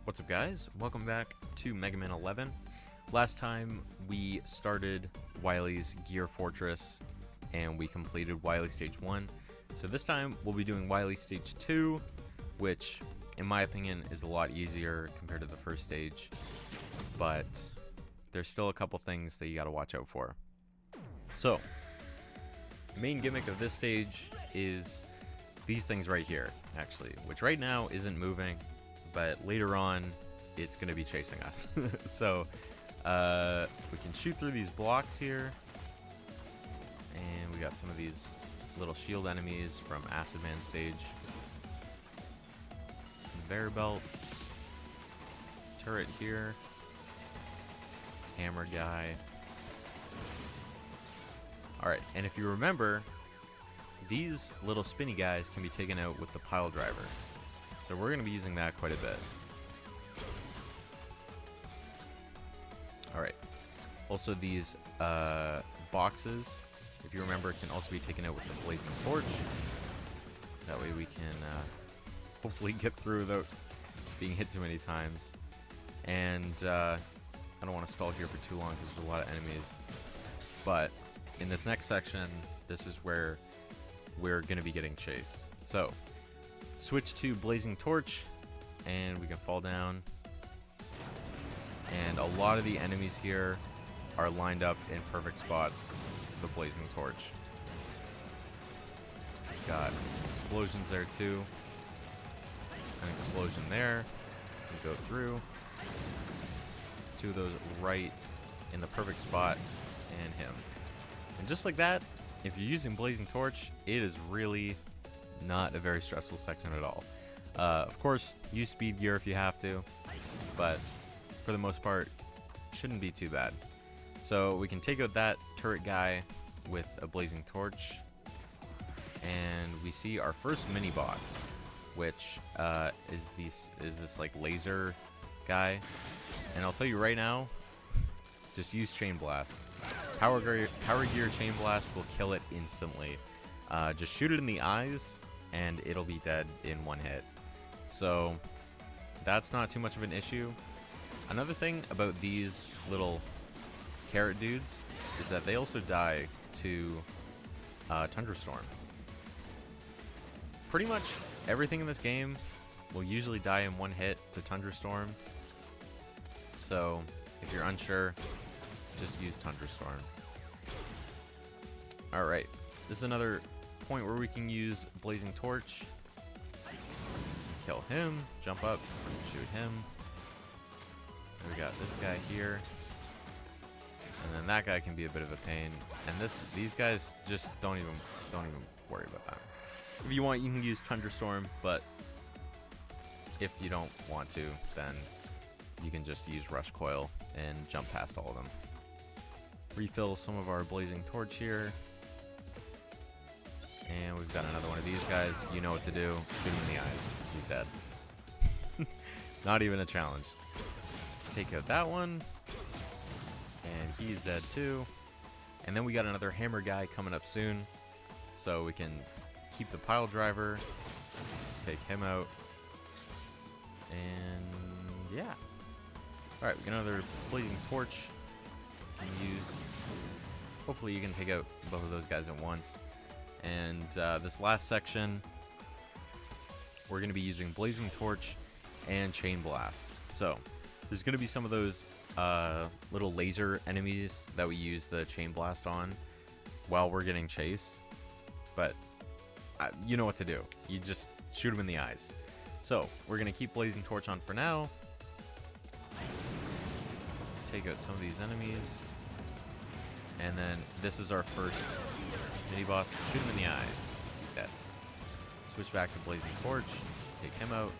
What's up, guys? Welcome back to Mega Man 11. Last time we started Wily's Gear Fortress and we completed Wily Stage 1. So this time we'll be doing Wily Stage 2, which in my opinion is a lot easier compared to the first stage, but there's still a couple things that you gotta watch out for. So, the main gimmick of this stage is these things right here, actually, which right now isn't moving, but later on it's going to be chasing us. So we can shoot through these blocks here, and we got some of these little shield enemies from Acid Man stage. Conveyor belts, turret here, hammer guy. Alright, and if you remember, these little spinny guys can be taken out with the pile driver. So we're going to be using that quite a bit. Alright. Also these boxes, if you remember, can also be taken out with the blazing torch. That way we can hopefully get through without being hit too many times. And I don't want to stall here for too long because there's a lot of enemies. But in this next section, this is where we're going to be getting chased. So, switch to Blazing Torch, and we can fall down. And a lot of the enemies here are lined up in perfect spots for the Blazing Torch. Got some explosions there too. An explosion there. We go through. Two of those right in the perfect spot, and him. And just like that, if you're using Blazing Torch, it is really not a very stressful section at all. Of course, use speed gear if you have to, but for the most part, shouldn't be too bad. So we can take out that turret guy with a Blazing Torch, and we see our first mini boss, which is this like laser guy. And I'll tell you right now, just use Chain Blast. Power Gear Chain Blast will kill it instantly. Just shoot it in the eyes, and it'll be dead in one hit. So, that's not too much of an issue. Another thing about these little carrot dudes is that they also die to Thunderstorm. Pretty much everything in this game will usually die in one hit to Thunderstorm. So, if you're unsure, just use Thunderstorm. Alright, this is another point where we can use Blazing Torch. Kill him, jump up, shoot him. We got this guy here. And then that guy can be a bit of a pain. And these guys just don't even worry about that. If you want, you can use Thunderstorm, but if you don't want to, then you can just use Rush Coil and jump past all of them. Refill some of our Blazing Torch here. And we've got another one of these guys. You know what to do. Shoot him in the eyes. He's dead. Not even a challenge. Take out that one. And he's dead too. And then we got another hammer guy coming up soon. So we can keep the pile driver. Take him out. And yeah. Alright, we got another Blazing Torch to use. Hopefully you can take out both of those guys at once. And this last section, we're going to be using Blazing Torch and Chain Blast. So, there's going to be some of those little laser enemies that we use the Chain Blast on while we're getting chased. But you know what to do. You just shoot them in the eyes. So, we're going to keep Blazing Torch on for now. Take out some of these enemies. And then this is our first mini boss. Shoot him in the eyes. He's dead. Switch back to Blazing Torch. Take him out.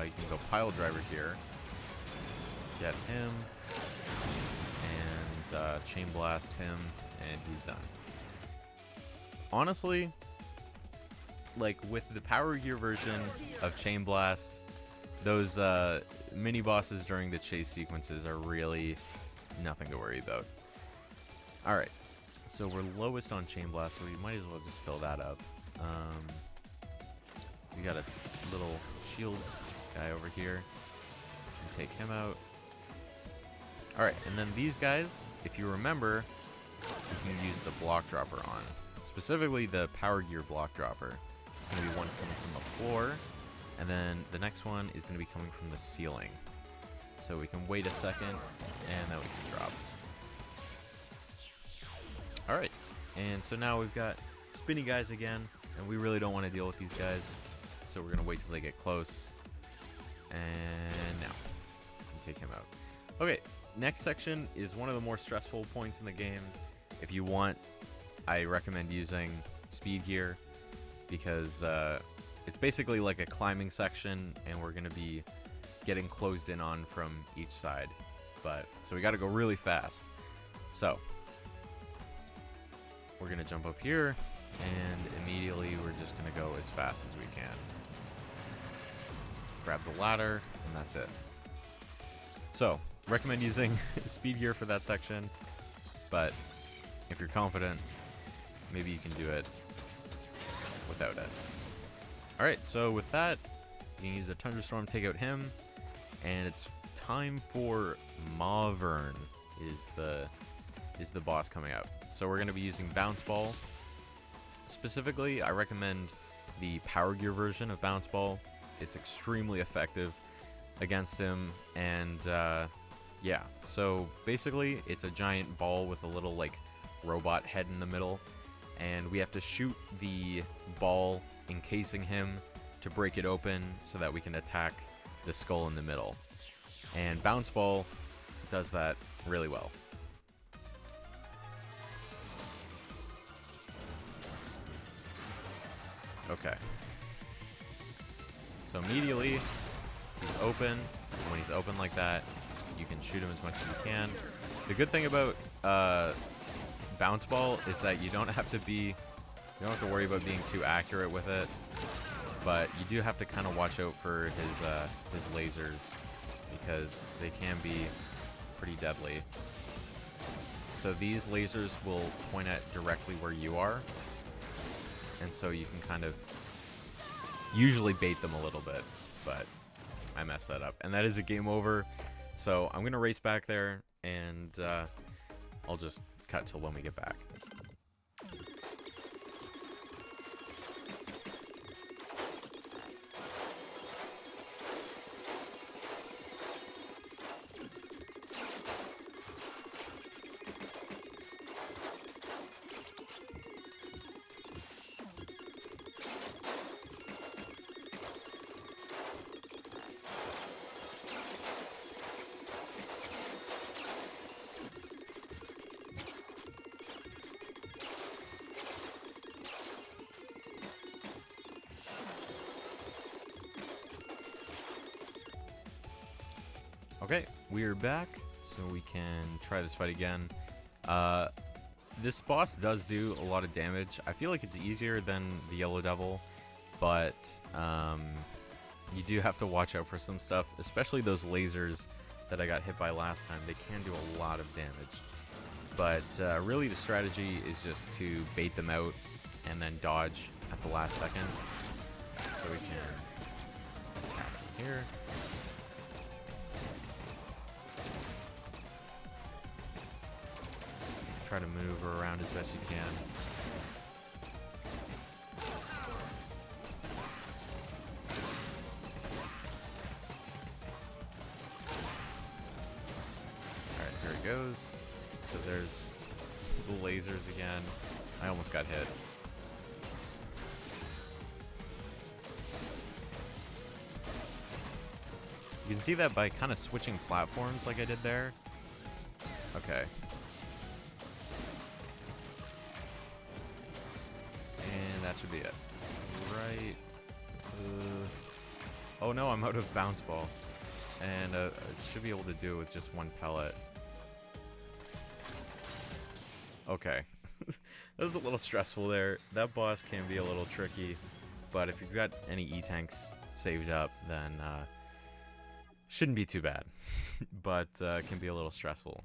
You can go pile driver here. Get him. And chain blast him. And he's done. Honestly, like with the Power Gear version of Chain Blast, those mini bosses during the chase sequences are really nothing to worry about. Alright, so we're lowest on Chain Blast, so we might as well just fill that up. We got a little shield guy over here. And take him out. Alright, and then these guys, if you remember, you can use the block dropper on. Specifically the power gear block dropper. It's going to be one coming from the floor, and then the next one is going to be coming from the ceiling. So we can wait a second, and then we can drop. Alright, and so now we've got spinny guys again, and we really don't want to deal with these guys. So we're going to wait till they get close. And now, we can take him out. Okay, next section is one of the more stressful points in the game. If you want, I recommend using speed gear, because it's basically like a climbing section, and we're going to be getting closed in on from each side. So we got to go really fast. So we're going to jump up here, and immediately we're just going to go as fast as we can. Grab the ladder, and that's it. So, recommend using speed gear for that section, but if you're confident, maybe you can do it without it. Alright, so with that, you can use a Thunderstorm, take out him, and it's time for Mavern is the boss coming out. So we're going to be using Bounce Ball. Specifically, I recommend the Power Gear version of Bounce Ball. It's extremely effective against him, and yeah, so basically it's a giant ball with a little like robot head in the middle, and we have to shoot the ball encasing him to break it open so that we can attack the skull in the middle. And Bounce Ball does that really well. Okay. So immediately, he's open. And when he's open like that, you can shoot him as much as you can. The good thing about Bounce Ball is that you don't have to worry about being too accurate with it. But you do have to kind of watch out for his lasers, because they can be pretty deadly. So these lasers will point at directly where you are, and so you can kind of usually bait them a little bit, but I messed that up. And that is a game over, so I'm going to race back there, and I'll just cut till when we get back. Okay, we're back, so we can try this fight again. This boss does do a lot of damage. I feel like it's easier than the Yellow Devil, but you do have to watch out for some stuff, especially those lasers that I got hit by last time. They can do a lot of damage. But really the strategy is just to bait them out and then dodge at the last second. So we can attack here. Try to move her around as best you can. Alright, there it goes. So there's the lasers again. I almost got hit. You can see that by kind of switching platforms like I did there. Okay. That should be it. Right. Oh no, I'm out of Bounce Ball. And I should be able to do it with just one pellet. Okay. That was a little stressful there. That boss can be a little tricky. But if you've got any E-tanks saved up, then shouldn't be too bad. But can be a little stressful.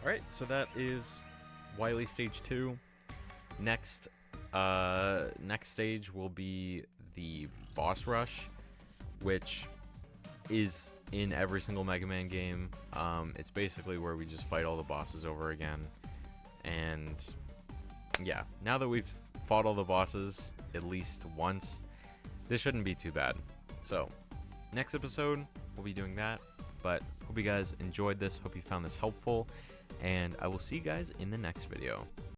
Alright, so that is Wily Stage 2. Next stage will be the boss rush, which is in every single Mega Man game. It's basically where we just fight all the bosses over again. And yeah, now that we've fought all the bosses at least once, this shouldn't be too bad. So next episode we'll be doing that, but hope you guys enjoyed this, hope you found this helpful, and I will see you guys in the next video.